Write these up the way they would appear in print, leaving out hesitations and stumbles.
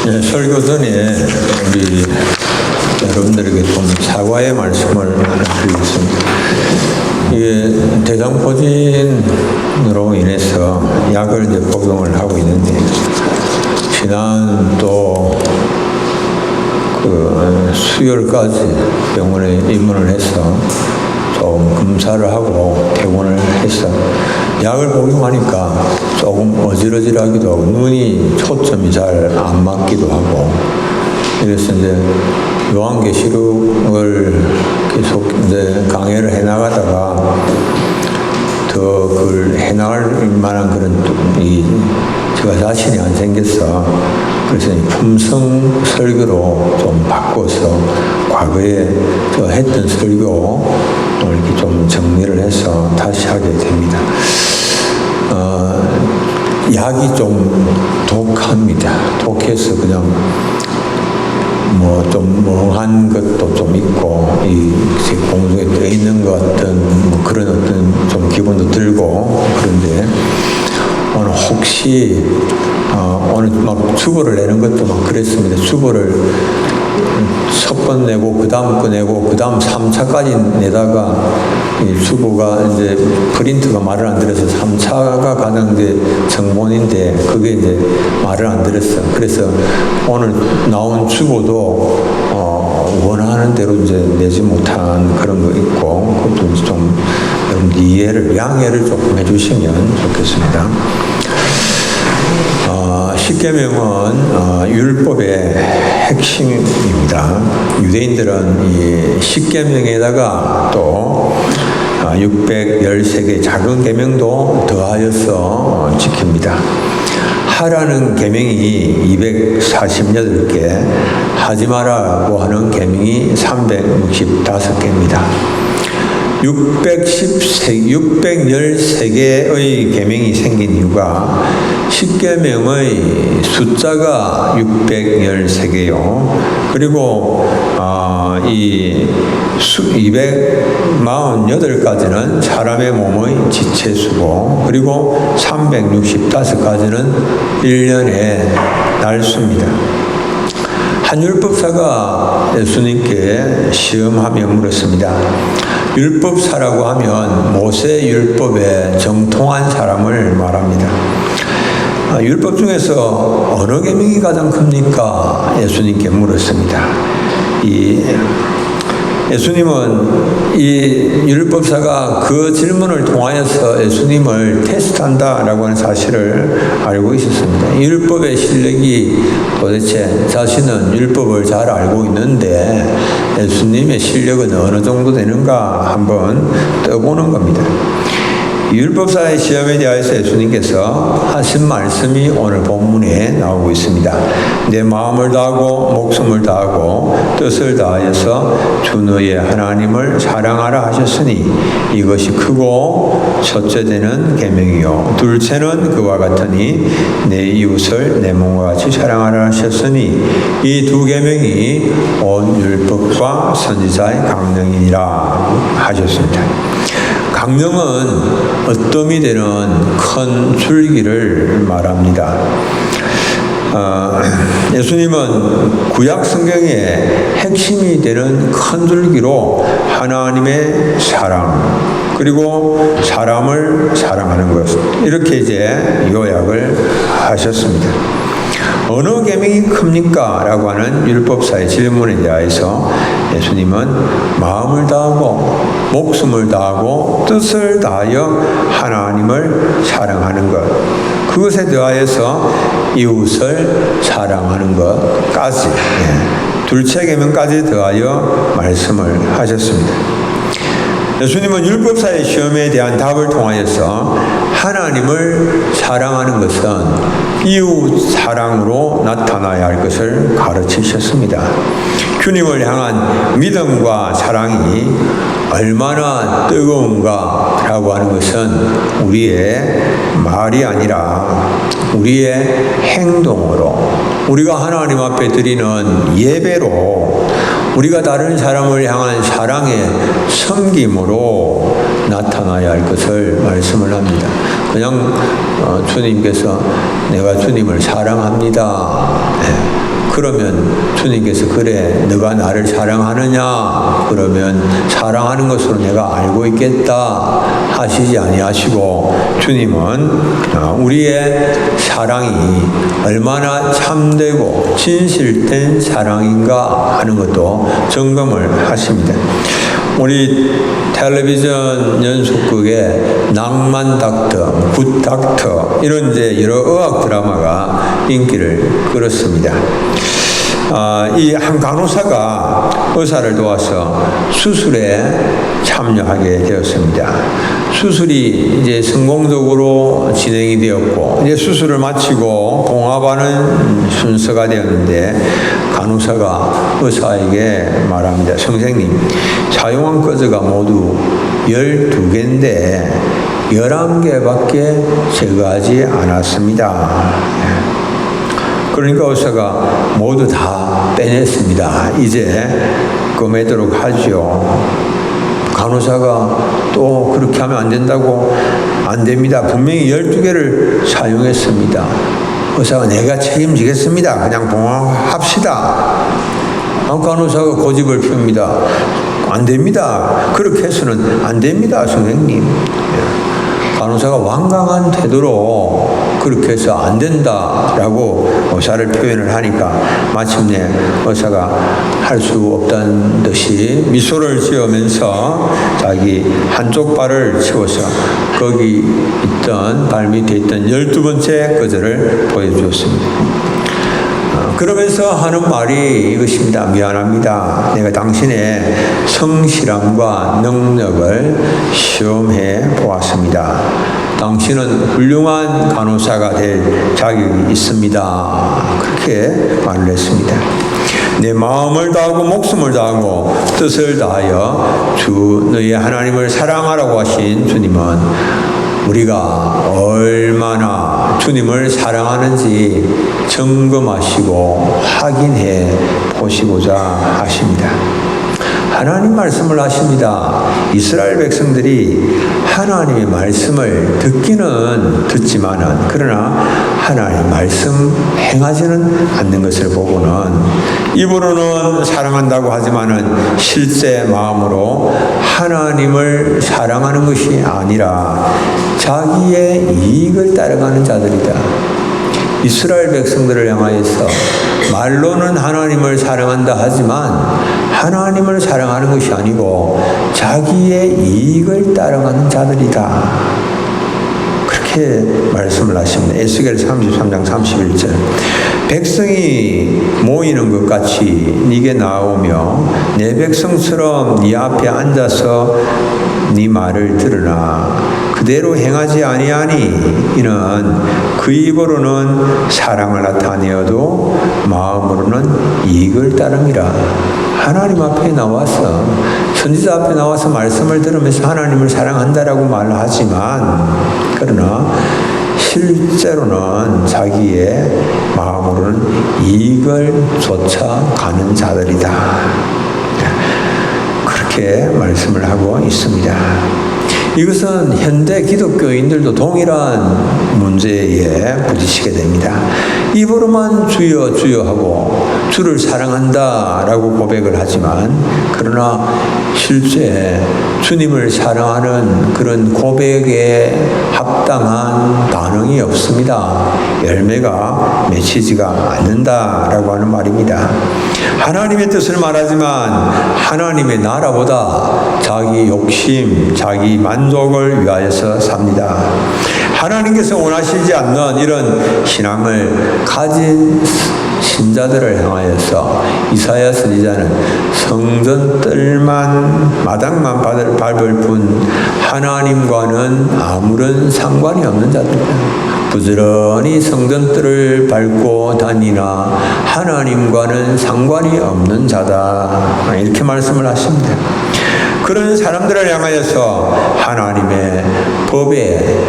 네, 설교 전에 우리 여러분들에게 좀 사과의 말씀을 하나 드리겠습니다. 이게 대장포진으로 인해서 약을 이제 복용을 하고 있는데, 지난 또 수요일까지 병원에 입원을 해서 좀 검사를 하고 퇴원을 해서 약을 복용하니까 조금 어지러지하기도 하고 눈이 초점이 잘 안 맞기도 하고, 그래서 이제 요한계시록을 계속 이제 강해를 해나가다가 더 그걸 해나갈 만한 그런 제가 자신이 안 생겼어. 그래서 품성 설교로 좀 바꿔서 과거에 저 했던 설교 이렇게 좀 정리를 해서 다시 하게 됩니다. 약이 좀 독합니다. 독해서 그냥 좀 멍한 것도 좀 있고, 제 공중에 떠 있는 것 같은 그런 어떤 좀 기분도 들고, 그런데 오늘 혹시 오늘 막 주보를 내는 것도 막 그랬습니다. 주보를 첫 번 내고 그 다음 거 내고 그 다음 3차까지 내다가 이 주보가 이제 프린트가 말을 안 들어서 3차가 가는 게 정본인데 그게 이제 말을 안 들었어. 그래서 오늘 나온 주보도 원하는 대로 이제 내지 못한 그런 거 있고, 그것도 좀 여러분 양해를 조금 해주시면 좋겠습니다. 십계명은 율법의 핵심입니다. 유대인들은 이 십계명에다가 또 613개 작은 계명도 더하여서 지킵니다. 하라는 계명이 248개, 하지 마라고 하는 계명이 365개입니다. 613개의 계명이 생긴 이유가 십계명의 숫자가 613개요. 그리고 이 248가지는 사람의 몸의 지체수고, 그리고 365가지는 1년의 날수입니다. 한 율법사가 예수님께 시험하며 물었습니다. 율법사라고 하면 모세 율법에 정통한 사람을 말합니다. 율법 중에서 어느 계명이 가장 큽니까? 예수님께 물었습니다. 예수님은 이 율법사가 그 질문을 통하여서 예수님을 테스트한다라고 하는 사실을 알고 있었습니다. 율법의 실력이 도대체 자신은 율법을 잘 알고 있는데 예수님의 실력은 어느 정도 되는가 한번 떠보는 겁니다. 율법사의 시험에 대하여서 예수님께서 하신 말씀이 오늘 본문에 나오고 있습니다. 내 마음을 다하고 목숨을 다하고 뜻을 다하여서 주 너의 하나님을 사랑하라 하셨으니 이것이 크고 첫째 되는 계명이요 둘째는 그와 같으니 내 이웃을 내 몸과 같이 사랑하라 하셨으니 이 두 계명이 온 율법과 선지자의 강령이니라 하셨습니다. 강령은 어뜸이 되는 큰 줄기를 말합니다. 예수님은 구약 성경의 핵심이 되는 큰 줄기로 하나님의 사랑, 그리고 사람을 사랑하는 것, 이렇게 이제 요약을 하셨습니다. 어느 계명이 큽니까? 라고 하는 율법사의 질문에 대해서 예수님은 마음을 다하고 목숨을 다하고 뜻을 다하여 하나님을 사랑하는 것, 그것에 대하여서 이웃을 사랑하는 것까지, 둘째 계명까지 더하여 말씀을 하셨습니다. 예수님은 율법사의 시험에 대한 답을 통하여서 하나님을 사랑하는 것은 이웃 사랑으로 나타나야 할 것을 가르치셨습니다. 주님을 향한 믿음과 사랑이 얼마나 뜨거운가라고 하는 것은 우리의 말이 아니라 우리의 행동으로, 우리가 하나님 앞에 드리는 예배로, 우리가 다른 사람을 향한 사랑의 섬김으로 나타나야 할 것을 말씀을 합니다. 그냥 주님께서 내가 주님을 사랑합니다, 그러면 주님께서 그래 너가 나를 사랑하느냐? 그러면 사랑하는 것으로 내가 알고 있겠다 하시지 아니하시고 주님은 우리의 사랑이 얼마나 참되고 진실된 사랑인가 하는 것도 점검을 하십니다. 우리 텔레비전 연속극에 낭만 닥터, 굿 닥터 이런 이제 여러 의학 드라마가 인기를 끌었습니다. 이 한 간호사가 의사를 도와서 수술에 참여하게 되었습니다. 수술이 이제 성공적으로 진행이 되었고 이제 수술을 마치고 봉합하는 순서가 되었는데 간호사가 의사에게 말합니다. 선생님, 사용한 거즈가 모두 12개인데 11개밖에 제거하지 않았습니다. 그러니까 의사가 모두 다 빼냈습니다. 이제 꺼매도록 하죠. 간호사가 또 그렇게 하면 안 된다고, 안 됩니다. 분명히 12개를 사용했습니다. 의사가 내가 책임지겠습니다. 그냥 봉합합시다. 간호사가 고집을 피웁니다. 안 됩니다. 그렇게 해서는 안 됩니다, 선생님. 간호사가 완강한 태도로 그렇게 해서 안 된다라고 의사를 표현을 하니까 마침내 의사가 할 수 없다는 듯이 미소를 지으면서 자기 한쪽 발을 치워서 거기 있던 발 밑에 있던 12번째 거즈를 보여주었습니다. 그러면서 하는 말이 이것입니다. 미안합니다. 내가 당신의 성실함과 능력을 시험해 보았습니다. 당신은 훌륭한 간호사가 될 자격이 있습니다. 그렇게 말을 했습니다. 내 마음을 다하고 목숨을 다하고 뜻을 다하여 주 너희 하나님을 사랑하라고 하신 주님은 우리가 얼마나 주님을 사랑하는지 점검하시고 확인해 보시고자 하십니다. 하나님 말씀을 하십니다. 이스라엘 백성들이 하나님의 말씀을 듣기는 듣지만은 그러나 하나님의 말씀 행하지는 않는 것을 보고는 입으로는 사랑한다고 하지만은 실제 마음으로 하나님을 사랑하는 것이 아니라 자기의 이익을 따라가는 자들이다. 이스라엘 백성들을 향하여서 말로는 하나님을 사랑한다 하지만 하나님을 사랑하는 것이 아니고 자기의 이익을 따라가는 자들이다. 그렇게 말씀을 하십니다. 에스겔 33장 31절. 백성이 모이는 것 같이 네게 나오며 내 백성처럼 네 앞에 앉아서 네 말을 들으나 그대로 행하지 아니하니 이는 그 입으로는 사랑을 나타내어도 마음으로는 이익을 따름이라. 하나님 앞에 나와서 선지자 앞에 나와서 말씀을 들으면서 하나님을 사랑한다라고 말을 하지만 그러나 실제로는 자기의 마음으로는 이익을 쫓아가는 자들이다. 그렇게 말씀을 하고 있습니다. 이것은 현대 기독교인들도 동일한 문제에 부딪히게 됩니다. 입으로만 주여 주여 하고 주를 사랑한다라고 고백을 하지만 그러나 실제 주님을 사랑하는 그런 고백에 합당한 반응이 없습니다. 열매가 맺히지가 않는다라고 하는 말입니다. 하나님의 뜻을 말하지만 하나님의 나라보다 자기 욕심, 자기 만족을 위하여서 삽니다. 하나님께서 원하시지 않는 이런 신앙을 가진 신자들을 향하여서 이사야 선지자는 성전 뜰만 마당만 밟을 뿐 하나님과는 아무런 상관이 없는 자들이다. 부지런히 성전 뜰을 밟고 다니나 하나님과는 상관이 없는 자다. 이렇게 말씀을 하십니다. 그런 사람들을 향하여서 하나님의 법에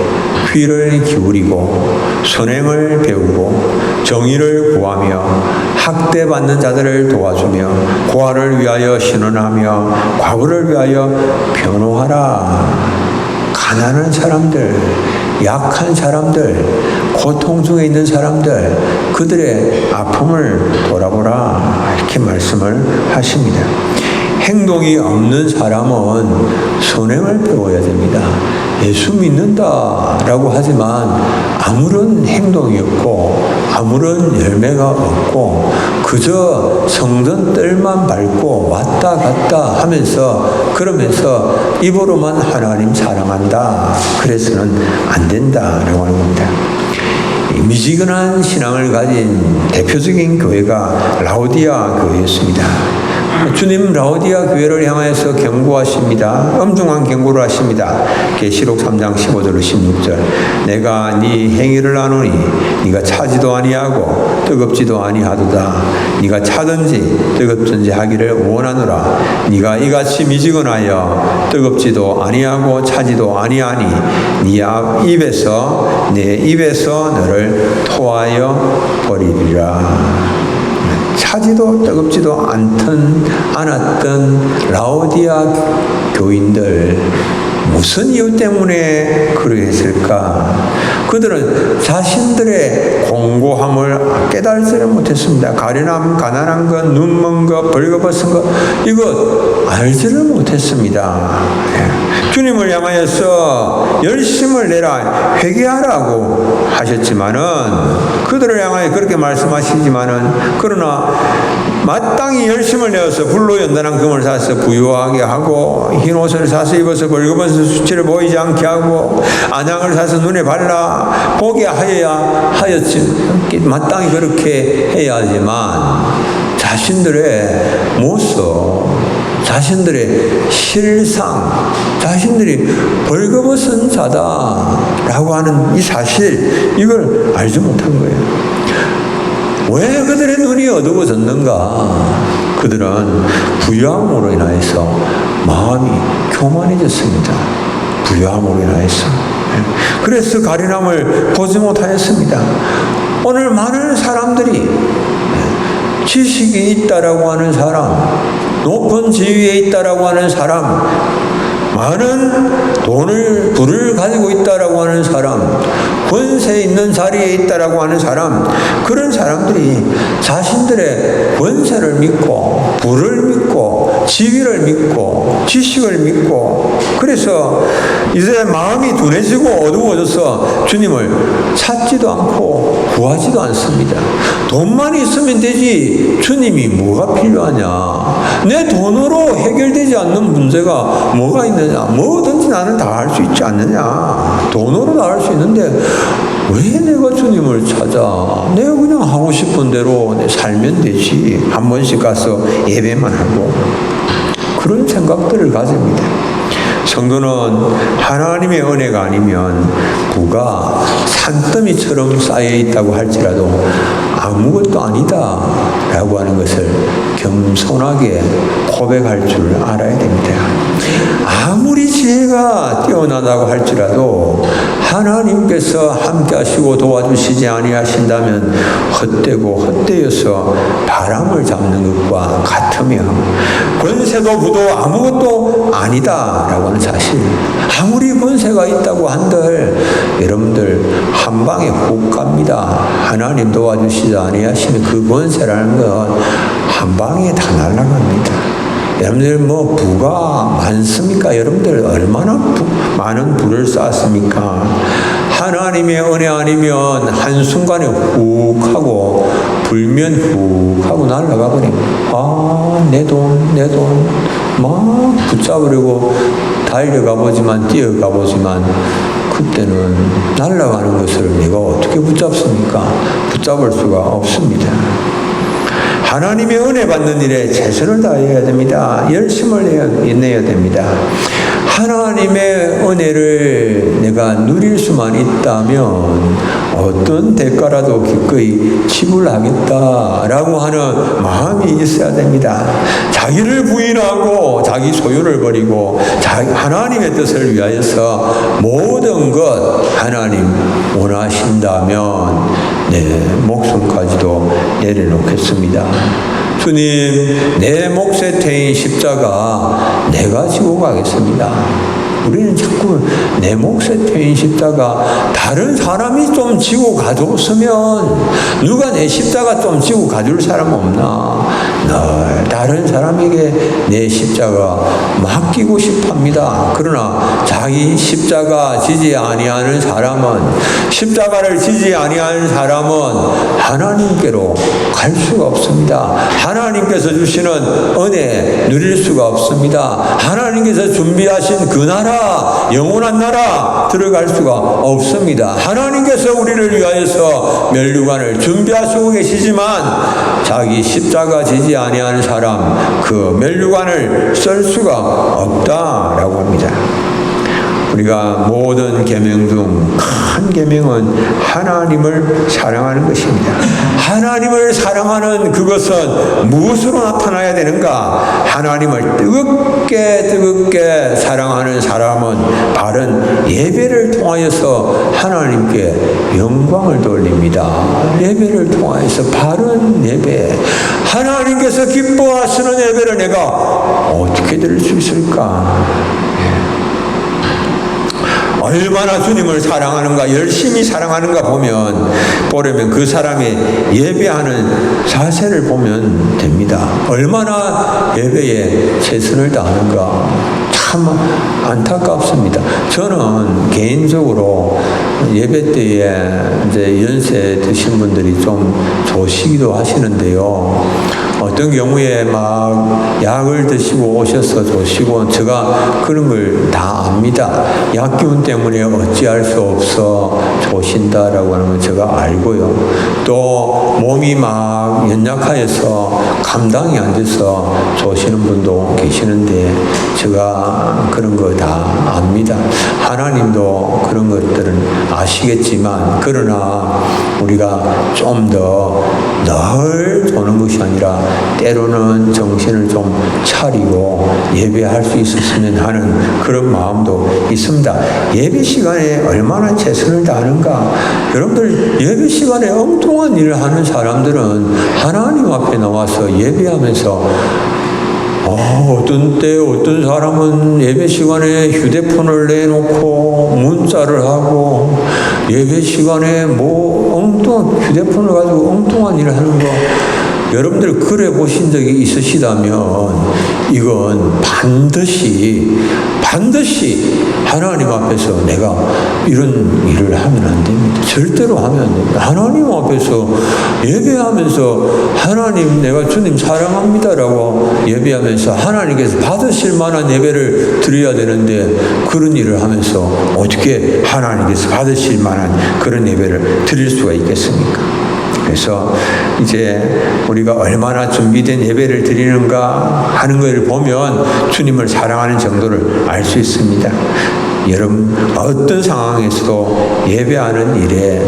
귀를 기울이고 선행을 배우고 정의를 구하며 학대받는 자들을 도와주며 고아를 위하여 신원하며 과부를 위하여 변호하라. 가난한 사람들, 약한 사람들, 고통 중에 있는 사람들, 그들의 아픔을 돌아보라 이렇게 말씀을 하십니다. 행동이 없는 사람은 선행을 배워야 됩니다. 예수 믿는다라고 하지만 아무런 행동이 없고 아무런 열매가 없고 그저 성전 뜰만 밟고 왔다 갔다 하면서 그러면서 입으로만 하나님 사랑한다. 그래서는 안 된다라고 하는 겁니다. 미지근한 신앙을 가진 대표적인 교회가 라오디아 교회였습니다. 주님 라오디아 교회를 향하여서 경고하십니다. 엄중한 경고를 하십니다. 계시록 3장 15절 16절 내가 네 행위를 아노니 네가 차지도 아니하고 뜨겁지도 아니하도다. 네가 차든지 뜨겁든지 하기를 원하노라. 네가 이같이 미지근하여 뜨겁지도 아니하고 차지도 아니하니 내 입에서 너를 토하여 버리리라. 차지도 뜨겁지도 않았던 라오디아 교인들 무슨 이유 때문에 그러했을까? 그들은 자신들의 공고함을 깨달지를 못했습니다. 가련함, 가난한 것, 눈먼 것, 벌거벗은 것 이것 알지를 못했습니다. 주님을 향하여서 열심을 내라 회개하라고 하셨지만은 그들을 향하여 그렇게 말씀하시지만은 그러나 마땅히 열심을 내어서 불로 연단한 금을 사서 부유하게 하고 흰 옷을 사서 입어서 벌거벗은 수치를 보이지 않게 하고 안양을 사서 눈에 발라 보게 하였지 마땅히 그렇게 해야 하지만 자신들의 모습 자신들의 실상, 자신들이 벌거벗은 자다라고 하는 이 사실, 이걸 알지 못한 거예요. 왜 그들의 눈이 어두워졌는가? 그들은 부유함으로 인하여서 마음이 교만해졌습니다. 부유함으로 인하여서. 그래서 가련함을 보지 못하였습니다. 오늘 많은 사람들이 지식이 있다라고 하는 사람, 높은 지위에 있다라고 하는 사람, 많은 부를 가지고 있다라고 하는 사람, 권세 있는 자리에 있다라고 하는 사람, 그런 사람들이 자신들의 권세를 믿고 부를 믿고 지위를 믿고 지식을 믿고 그래서 이제 마음이 둔해지고 어두워져서 주님을 찾지도 않고 구하지도 않습니다. 돈만 있으면 되지 주님이 뭐가 필요하냐? 내 돈으로 해결되지 않는 문제가 뭐가 있느냐? 뭐든지 나는 다 할 수 있지 않느냐? 돈으로 다 할 수 있는데 왜 내가 주님을 찾아? 내가 그냥 하고 싶은 대로 살면 되지. 한 번씩 가서 예배만 하고 그런 생각들을 가집니다. 성도는 하나님의 은혜가 아니면 부가 산더미처럼 쌓여 있다고 할지라도 아무것도 아니다 라고 하는 것을 겸손하게 고백할 줄 알아야 됩니다. 아무리 지혜가 뛰어나다고 할지라도 하나님께서 함께 하시고 도와주시지 아니하신다면 헛되고 헛되어서 바람을 잡는 것과 같으며 권세도 부도 아무것도 아니다 라고 하는 사실, 아무리 권세가 있다고 한들 여러분들 한 방에 훅 갑니다. 하나님 도와주시지 아니하시면 그 권세라는 건 한 방에 다 날아갑니다. 여러분들 뭐 부가 많습니까? 여러분들 얼마나 많은 부를 쌓았습니까? 하나님의 은혜 아니면 한순간에 훅 하고 불면 훅 하고 날아가 버립니다. 아, 내 돈 막 붙잡으려고 달려가 보지만 뛰어가 보지만 그때는 날아가는 것을 내가 어떻게 붙잡습니까? 붙잡을 수가 없습니다. 하나님의 은혜 받는 일에 최선을 다해야 됩니다. 열심을 내야 됩니다. 하나님의 은혜를 내가 누릴 수만 있다면 어떤 대가라도 기꺼이 지불하겠다라고 하는 마음이 있어야 됩니다. 자기를 부인하고 자기 소유를 버리고 하나님의 뜻을 위하여서 모든 것 하나님 원하신다면 내 목숨까지도 내려놓겠습니다. 주님, 내 몫의 태인 십자가 내가 지고 가겠습니다. 우리는 자꾸 내 몫에 태인 십자가 다른 사람이 좀 지고 가줬으면 누가 내 십자가 좀 지고 가줄 사람 없나? 늘 다른 사람에게 내 십자가 맡기고 싶합니다. 그러나 자기 십자가 지지 아니하는 사람은 십자가를 지지 아니하는 사람은 하나님께로 갈 수가 없습니다. 하나님께서 주시는 은혜 누릴 수가 없습니다. 하나님께서 준비하신 그 나라, 영원한 나라 들어갈 수가 없습니다. 하나님께서 우리를 위하여서 멸류관을 준비하시고 계시지만 자기 십자가 지지 아니하는 사람 그 멸류관을 쓸 수가 없다라고 합니다. 우리가 모든 계명 중 큰 계명은 하나님을 사랑하는 것입니다. 하나님을 사랑하는 그것은 무엇으로 나타나야 되는가? 하나님을 뜨겁게 사랑하는 사람은 바른 예배를 통하여서 하나님께 영광을 돌립니다. 예배를 통하여서 바른 예배, 하나님께서 기뻐하시는 예배를 내가 어떻게 드릴 수 있을까? 얼마나 주님을 사랑하는가, 열심히 사랑하는가 보려면 그 사람의 예배하는 자세를 보면 됩니다. 얼마나 예배에 최선을 다하는가. 참 안타깝습니다. 저는 개인적으로 예배 때에 이제 연세 드신 분들이 좀 조시기도 하시는데요. 어떤 경우에 막 약을 드시고 오셔서 조시고 제가 그런 걸 다 압니다. 약 기운 때문에 어찌할 수 없어 조신다라고 하는 건 제가 알고요. 또 몸이 막 연약하여서 감당이 안 돼서 조시는 분도 계시는데 제가 그런 거 다 압니다. 하나님도 그런 것들은 아시겠지만 그러나 우리가 좀 더 늘 조는 것이 아니라 때로는 정신을 좀 차리고 예배할 수 있었으면 하는 그런 마음도 있습니다. 예배 시간에 얼마나 최선을 다하는가. 여러분들 예배 시간에 엉뚱한 일을 하는 사람들은 하나님 앞에 나와서 예배하면서 어떤 때 어떤 사람은 예배 시간에 휴대폰을 내놓고 문자를 하고 예배 시간에 엉뚱한 휴대폰을 가지고 엉뚱한 일을 하는 거 여러분들 그래 보신 적이 있으시다면 이건 반드시 하나님 앞에서 내가 이런 일을 하면 안 됩니다. 절대로 하면 안 됩니다. 하나님 앞에서 예배하면서 하나님 내가 주님 사랑합니다라고 예배하면서 하나님께서 받으실 만한 예배를 드려야 되는데 그런 일을 하면서 어떻게 하나님께서 받으실 만한 그런 예배를 드릴 수가 있겠습니까? 그래서 이제 우리가 얼마나 준비된 예배를 드리는가 하는 것을 보면 주님을 사랑하는 정도를 알 수 있습니다. 여러분 어떤 상황에서도 예배하는 일에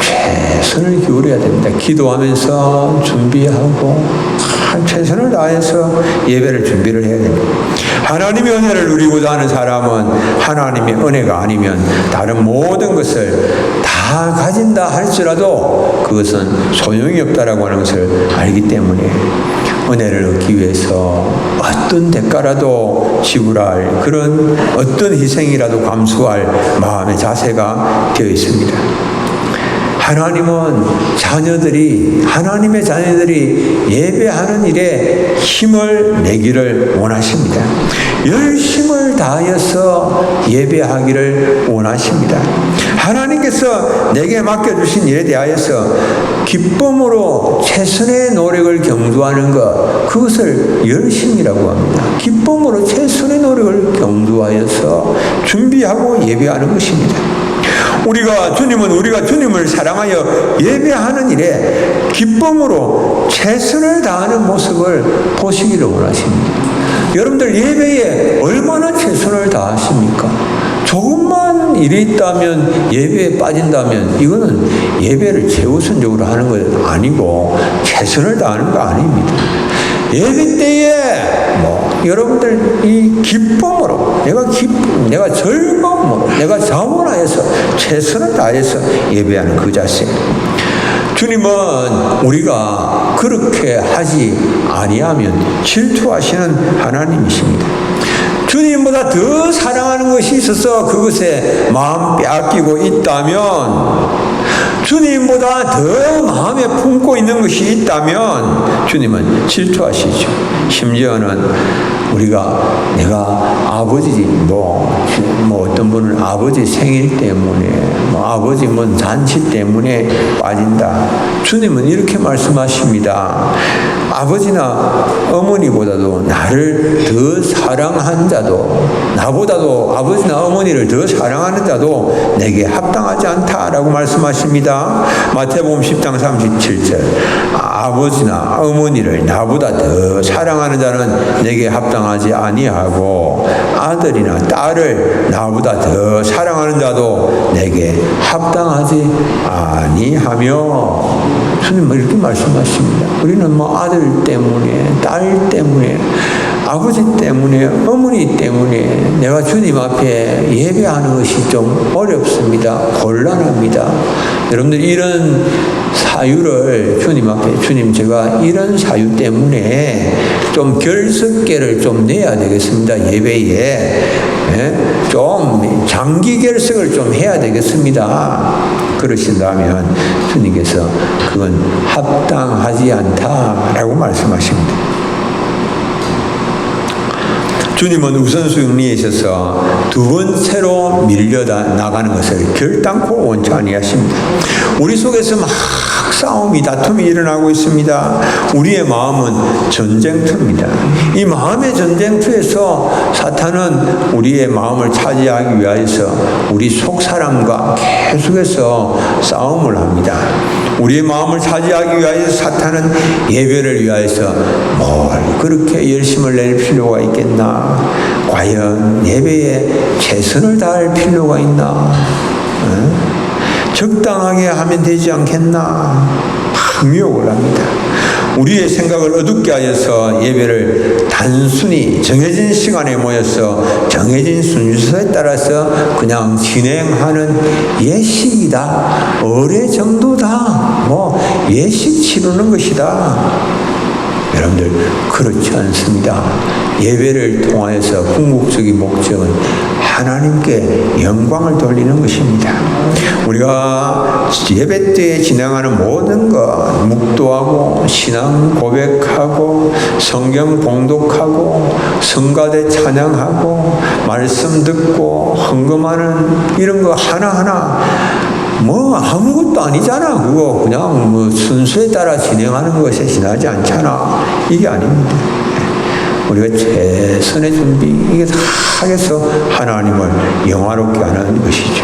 최선을 기울여야 됩니다. 기도하면서 준비하고 최선을 다해서 예배를 준비를 해야 됩니다. 하나님의 은혜를 누리고자 하는 사람은 하나님의 은혜가 아니면 다른 모든 것을 다 가진다 할지라도 그것은 소용이 없다라고 하는 것을 알기 때문에 은혜를 얻기 위해서 어떤 대가라도 지불할 그런 어떤 희생이라도 감수할 마음의 자세가 되어 있습니다. 하나님의 자녀들이 예배하는 일에 힘을 내기를 원하십니다. 열심을 다하여서 예배하기를 원하십니다. 하나님께서 내게 맡겨주신 일에 대하여서 기쁨으로 최선의 노력을 경주하는 것, 그것을 열심이라고 합니다. 기쁨으로 최선의 노력을 경주하여서 준비하고 예배하는 것입니다. 우리가 주님을 사랑하여 예배하는 일에 기쁨으로 최선을 다하는 모습을 보시기를 원하십니다. 여러분들 예배에 얼마나 최선을 다하십니까? 조금만 일이 있다면 예배에 빠진다면 이거는 예배를 최우선적으로 하는 것 아니고 최선을 다하는 거 아닙니다. 예배 때에 여러분들 이 기쁨으로 내가 즐거움으로 내가 자원하여서 최선을 다해서 예배하는 그 자세. 주님은 우리가 그렇게 하지 아니하면 질투하시는 하나님이십니다. 주님 주님보다 더 사랑하는 것이 있어서 그것에 마음 빼앗기고 있다면, 주님보다 더 마음에 품고 있는 것이 있다면 주님은 질투하시죠. 심지어는 내가 아버지 뭐 어떤 분은 아버지 생일 때문에 아버지 잔치 때문에 빠진다. 주님은 이렇게 말씀하십니다. 아버지나 어머니보다도 나를 더 사랑한 자도, 나보다도 아버지나 어머니를 더 사랑하는 자도 내게 합당하지 않다라고 말씀하십니다. 마태복음 10장 37절. 아버지나 어머니를 나보다 더 사랑하는 자는 내게 합당하지 아니하고, 아들이나 딸을 나보다 더 사랑하는 자도 내게 합당하지 아니하며, 주님은 이렇게 말씀하십니다. 우리는 아들 때문에, 딸 때문에, 아버지 때문에, 어머니 때문에 내가 주님 앞에 예배하는 것이 좀 어렵습니다. 곤란합니다. 여러분들 이런 사유를 주님 앞에, 주님 제가 이런 사유 때문에 좀 결석계를 좀 내야 되겠습니다. 예배에 좀 장기 결석을 좀 해야 되겠습니다. 그러신다면 주님께서 그건 합당하지 않다라고 말씀하십니다. 주님은 우선순위에 있어서 두 번째로 밀려나가는 것을 결단코 원치 아니하십니다. 우리 속에서 막 싸움이, 다툼이 일어나고 있습니다. 우리의 마음은 전쟁터입니다. 이 마음의 전쟁터에서 사탄은 우리의 마음을 차지하기 위해서 우리 속 사람과 계속해서 싸움을 합니다. 우리의 마음을 차지하기 위하여서 사탄은 예배를 위하여서 뭘 그렇게 열심을 낼 필요가 있겠나? 과연 예배에 최선을 다할 필요가 있나? 적당하게 하면 되지 않겠나? 미혹을 합니다. 우리의 생각을 어둡게 하여서 예배를 단순히 정해진 시간에 모여서 정해진 순서에 따라서 그냥 진행하는 예식이다, 어뢰 정도다, 예식 치르는 것이다. 여러분들 그렇지 않습니다. 예배를 통하여서 궁극적인 목적은 하나님께 영광을 돌리는 것입니다. 우리가 예배 때에 진행하는 모든 것, 묵도하고 신앙 고백하고 성경 봉독하고 성가대 찬양하고 말씀 듣고 헌금하는 이런 거 하나하나 아무것도 아니잖아. 그거 그냥 순서에 따라 진행하는 것에 지나지 않잖아. 이게 아닙니다. 우리가 최선의 준비, 이게 다 해서 하나님을 영화롭게 하는 것이죠.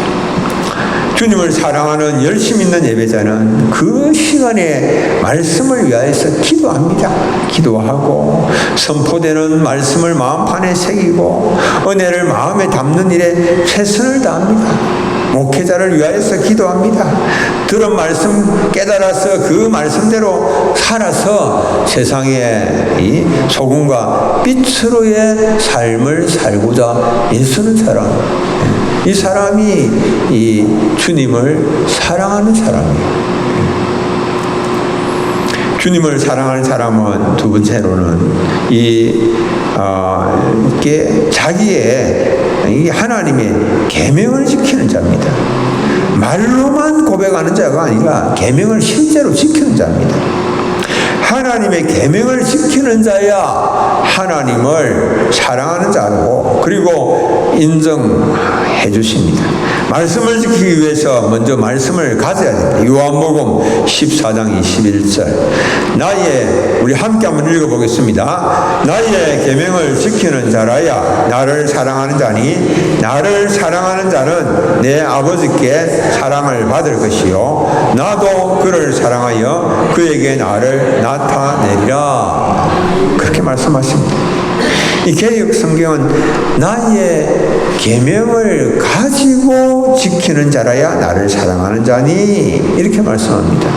주님을 사랑하는 열심 있는 예배자는 그 시간에 말씀을 위하여서 기도합니다. 기도하고 선포되는 말씀을 마음판에 새기고 은혜를 마음에 담는 일에 최선을 다합니다. 목회자를 위하여서 기도합니다. 들은 말씀 깨달아서 그 말씀대로 살아서 세상에 이 소금과 빛으로의 삶을 살고자 애쓰는 사람, 이 사람이 이 주님을 사랑하는 사람이에요. 주님을 사랑하는 사람은 두 번째로는 이게 자기의 이 하나님의 계명을 지키는 자입니다. 말로만 고백하는 자가 아니라 계명을 실제로 지키는 자입니다. 하나님의 계명을 지키는 자야 하나님을 사랑하는 자고, 그리고 인정해 주십니다. 말씀을 지키기 위해서 먼저 말씀을 가져야 됩니다. 요한복음 14장 21절. 우리 함께 한번 읽어보겠습니다. 나의 계명을 지키는 자라야 나를 사랑하는 자니, 나를 사랑하는 자는 내 아버지께 사랑을 받을 것이요 나도 그를 사랑하여 그에게 나를 나타내리라. 그렇게 말씀하십니다. 이 개역 성경은 나의 계명을 가지고 지키는 자라야 나를 사랑하는 자니, 이렇게 말씀합니다.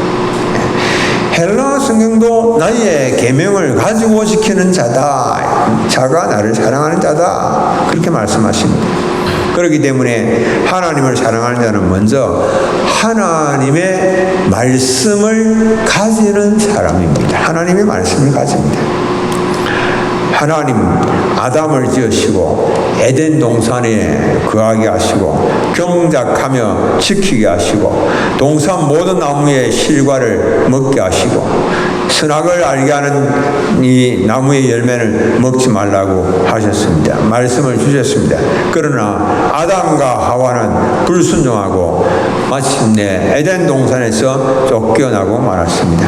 헬라 성경도 나의 계명을 가지고 지키는 자가 나를 사랑하는 자다, 그렇게 말씀하십니다. 그렇기 때문에 하나님을 사랑하는 자는 먼저 하나님의 말씀을 가지는 사람입니다. 하나님의 말씀을 가집니다. 하나님 아담을 지으시고 에덴 동산에 거하게 하시고 경작하며 지키게 하시고 동산 모든 나무의 실과를 먹게 하시고 선악을 알게 하는 이 나무의 열매를 먹지 말라고 하셨습니다. 말씀을 주셨습니다. 그러나 아담과 하와는 불순종하고 마침내 에덴 동산에서 쫓겨나고 말았습니다.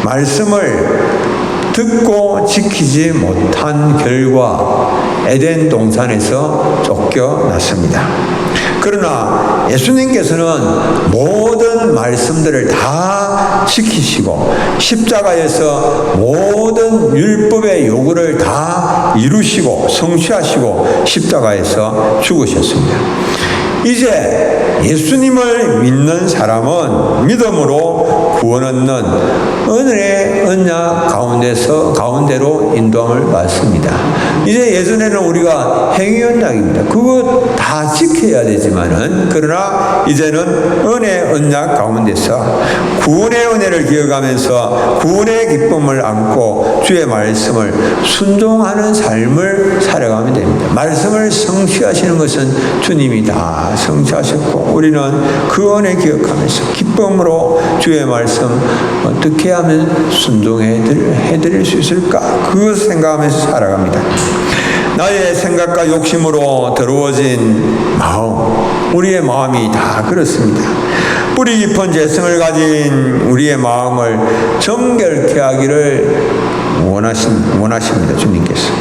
말씀을 듣고 지키지 못한 결과 에덴 동산에서 쫓겨났습니다. 그러나 예수님께서는 모든 말씀들을 다 지키시고 십자가에서 모든 율법의 요구를 다 이루시고 성취하시고 십자가에서 죽으셨습니다. 이제 예수님을 믿는 사람은 믿음으로 구원 얻는 은혜의 언약 가운데로 인도함을 받습니다. 이제 예전에는 우리가 행위 언약입니다. 그거 다 지켜야 되지만은 그러나 이제는 은혜 언약 가운데서 구원의 은혜를 기억하면서 구원의 기쁨을 안고 주의 말씀을 순종하는 삶을 살아가면 됩니다. 말씀을 성취하시는 것은 주님이 다 성취하셨고 우리는 그 은혜 기억하면서 기쁨으로 주의 말씀 어떻게 하면 순종해드릴 수 있을까? 그것을 생각하면서 살아갑니다. 나의 생각과 욕심으로 더러워진 마음, 우리의 마음이 다 그렇습니다. 뿌리 깊은 재성을 가진 우리의 마음을 정결케 하기를 원하십니다. 주님께서.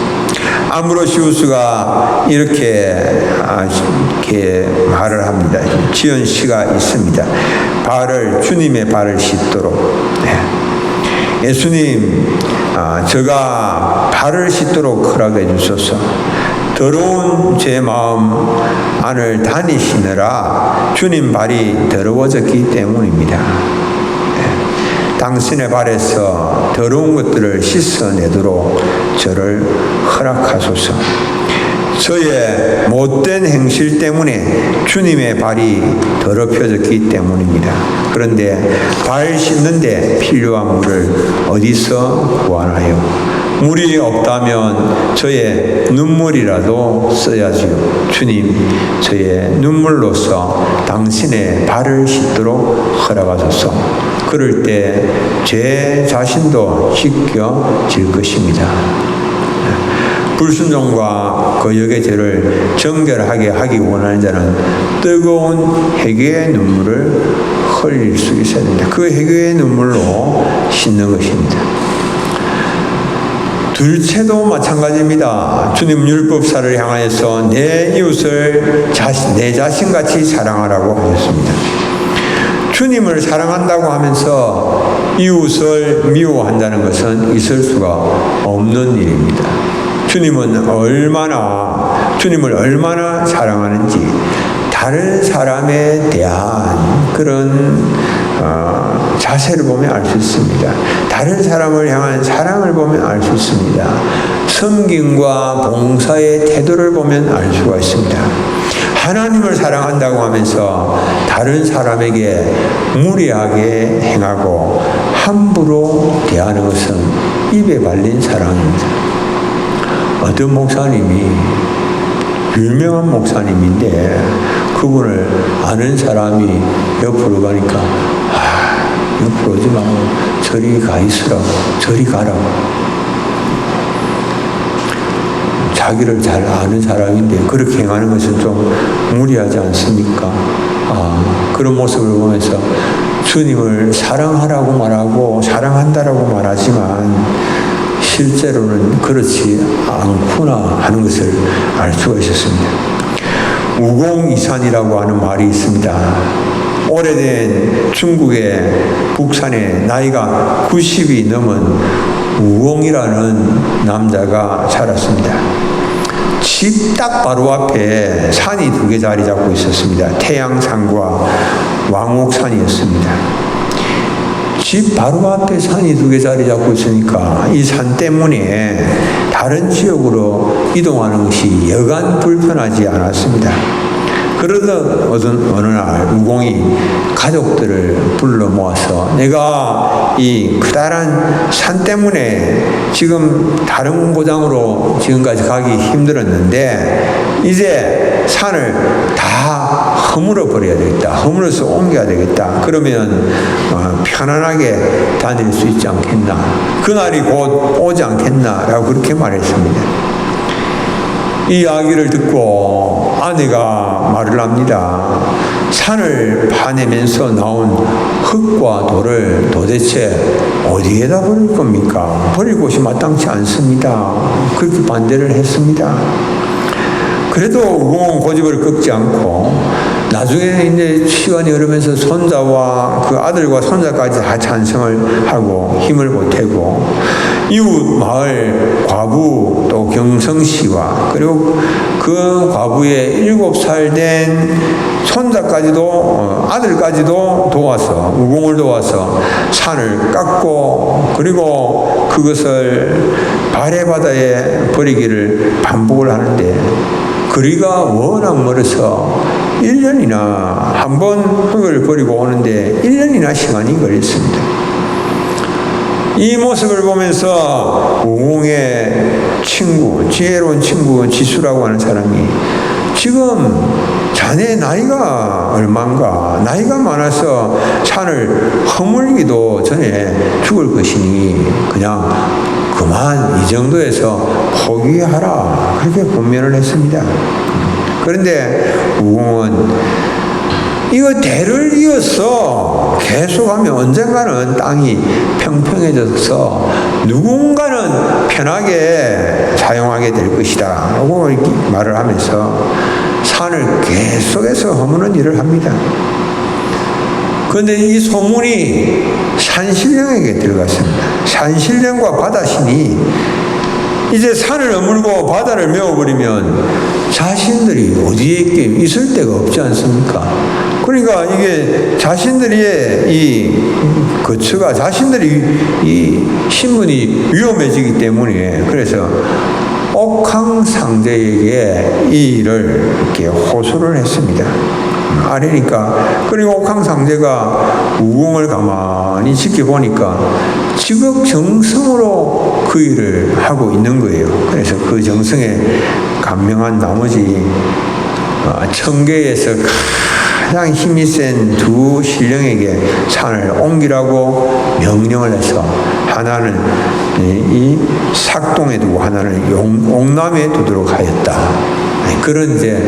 아므로시우스가 이렇게 말을 합니다. 지은 시가 있습니다. 주님의 발을 씻도록. 예수님, 제가 발을 씻도록 허락해 주소서. 더러운 제 마음 안을 다니시느라 주님 발이 더러워졌기 때문입니다. 당신의 발에서 더러운 것들을 씻어내도록 저를 허락하소서. 저의 못된 행실 때문에 주님의 발이 더럽혀졌기 때문입니다. 그런데 발 씻는데 필요한 물을 어디서 구하나요? 물이 없다면 저의 눈물이라도 써야지요. 주님, 저의 눈물로서 당신의 발을 씻도록 허락하소서. 그럴 때 제 자신도 씻겨질 것입니다. 불순종과 거역의 죄를 정결하게 하기 원하는 자는 뜨거운 회개의 눈물을 흘릴 수 있어야 됩니다. 그 회개의 눈물로 씻는 것입니다. 둘째도 마찬가지입니다. 주님 율법사를 향하여서 내 이웃을 내 자신같이 사랑하라고 하셨습니다. 주님을 사랑한다고 하면서 이웃을 미워한다는 것은 있을 수가 없는 일입니다. 주님을 얼마나 사랑하는지 다른 사람에 대한 그런 자세를 보면 알 수 있습니다. 다른 사람을 향한 사랑을 보면 알 수 있습니다. 섬김과 봉사의 태도를 보면 알 수가 있습니다. 하나님을 사랑한다고 하면서 다른 사람에게 무례하게 행하고 함부로 대하는 것은 입에 발린 사랑입니다. 어떤 목사님이 유명한 목사님인데 그분을 아는 사람이 옆으로 가니까 옆으로 오지 말고 저리 가 있으라고, 저리 가라고. 자기를 잘 아는 사람인데 그렇게 행하는 것은 좀 무리하지 않습니까? 그런 모습을 보면서 주님을 사랑하라고 말하고 사랑한다라고 말하지만 실제로는 그렇지 않구나 하는 것을 알 수가 있었습니다. 우공이산이라고 하는 말이 있습니다. 오래된 중국의 북산에 나이가 90이 넘은 우공이라는 남자가 살았습니다. 집 딱 바로 앞에 산이 2개 자리 잡고 있었습니다. 태양산과 왕옥산이었습니다. 집 바로 앞에 산이 2개 자리 잡고 있으니까 이 산 때문에 다른 지역으로 이동하는 것이 여간 불편하지 않았습니다. 그러던 어느 날 우공이 가족들을 불러 모아서 내가 이 커다란 산 때문에 지금 다른 고장으로 지금까지 가기 힘들었는데 이제 산을 다 허물어 버려야 되겠다. 허물어서 옮겨야 되겠다. 그러면 편안하게 다닐 수 있지 않겠나. 그날이 곧 오지 않겠나라고 그렇게 말했습니다. 이 이야기를 듣고 아내가 말을 합니다. 산을 파내면서 나온 흙과 돌을 도대체 어디에다 버릴 겁니까? 버릴 곳이 마땅치 않습니다. 그렇게 반대를 했습니다. 그래도 우공은 고집을 꺾지 않고 나중에 이제 시간이 흐르면서 손자와 그 아들과 손자까지 다 찬성을 하고 힘을 보태고 이웃 마을 과부 또 경성 씨와 그리고 그 과부의 7살 된 손자까지도 아들까지도 도와서 우공을 도와서 산을 깎고 그리고 그것을 발해바다에 버리기를 반복을 하는데 거리가 워낙 멀어서 1년이나 한 번 흙을 버리고 오는데 1년이나 시간이 걸렸습니다. 이 모습을 보면서 우공의 친구, 지혜로운 친구 지수라고 하는 사람이 지금 자네 나이가 얼마인가? 나이가 많아서 산을 허물기도 전에 죽을 것이니 그냥 그만 이 정도에서 포기하라. 그렇게 권면을 했습니다. 그런데 우공은 이거 대를 이어서 계속하면 언젠가는 땅이 평평해져서 누군가는 편하게 사용하게 될 것이다 라고 말을 하면서 산을 계속해서 허무는 일을 합니다. 그런데 이 소문이 산신령에게 들어갔습니다. 산신령과 바다신이 이제 산을 허물고 바다를 메워버리면 자신들이 어디에 있을 데가 없지 않습니까? 그러니까 이게 자신들의 이 거처가 자신들이 이 신분이 위험해지기 때문에 그래서 옥황상제에게 이 일을 이렇게 호소를 했습니다. 아래니까 그리고 옥황상제가 우공을 가만히 지켜보니까 지극정성으로 그 일을 하고 있는 거예요. 그래서 그 정성에 감명한 나머지 청계에서 가장 힘이 센 두 신령에게 산을 옮기라고 명령을 해서 하나는 이 삭동에 두고 하나는 옥남에 두도록 하였다. 그런 이제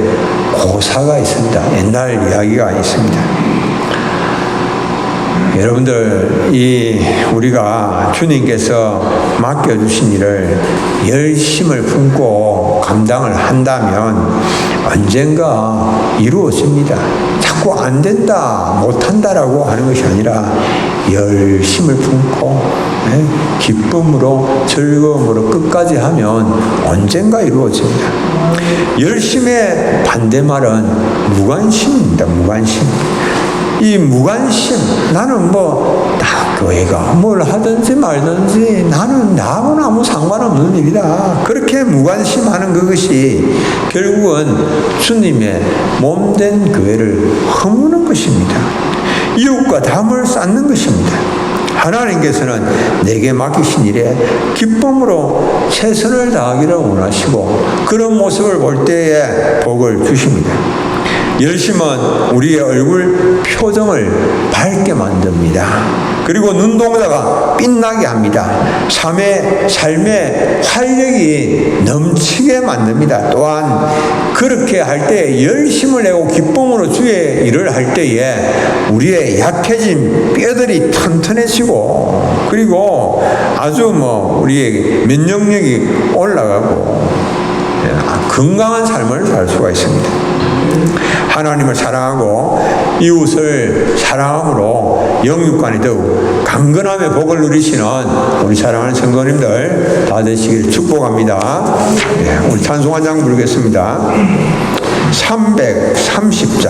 고사가 있습니다. 옛날 이야기가 있습니다. 여러분들, 우리가 주님께서 맡겨주신 일을 열심을 품고 감당을 한다면 언젠가 이루어집니다. 자꾸 안 된다, 못한다라고 하는 것이 아니라 열심을 품고 기쁨으로 즐거움으로 끝까지 하면 언젠가 이루어집니다. 열심의 반대말은 무관심입니다. 무관심. 이 무관심, 나는 교회가 뭘 하든지 말든지 나는 나하고는 아무 상관없는 일이다. 그렇게 무관심하는 그것이 결국은 주님의 몸된 교회를 허무는 것입니다. 이웃과 담을 쌓는 것입니다. 하나님께서는 내게 맡기신 일에 기쁨으로 최선을 다하기를 원하시고 그런 모습을 볼 때에 복을 주십니다. 열심은 우리의 얼굴 표정을 밝게 만듭니다. 그리고 눈동자가 빛나게 합니다. 삶의 활력이 넘치게 만듭니다. 또한 그렇게 할 때 열심을 내고 기쁨으로 주의 일을 할 때에 우리의 약해진 뼈들이 튼튼해지고 그리고 아주 우리의 면역력이 올라가고 건강한 삶을 살 수가 있습니다. 하나님을 사랑하고 이웃을 사랑함으로 영육간에 더욱 강건함의 복을 누리시는 우리 사랑하는 성도님들 다 되시길 축복합니다. 우리 찬송 한 장 부르겠습니다. 330장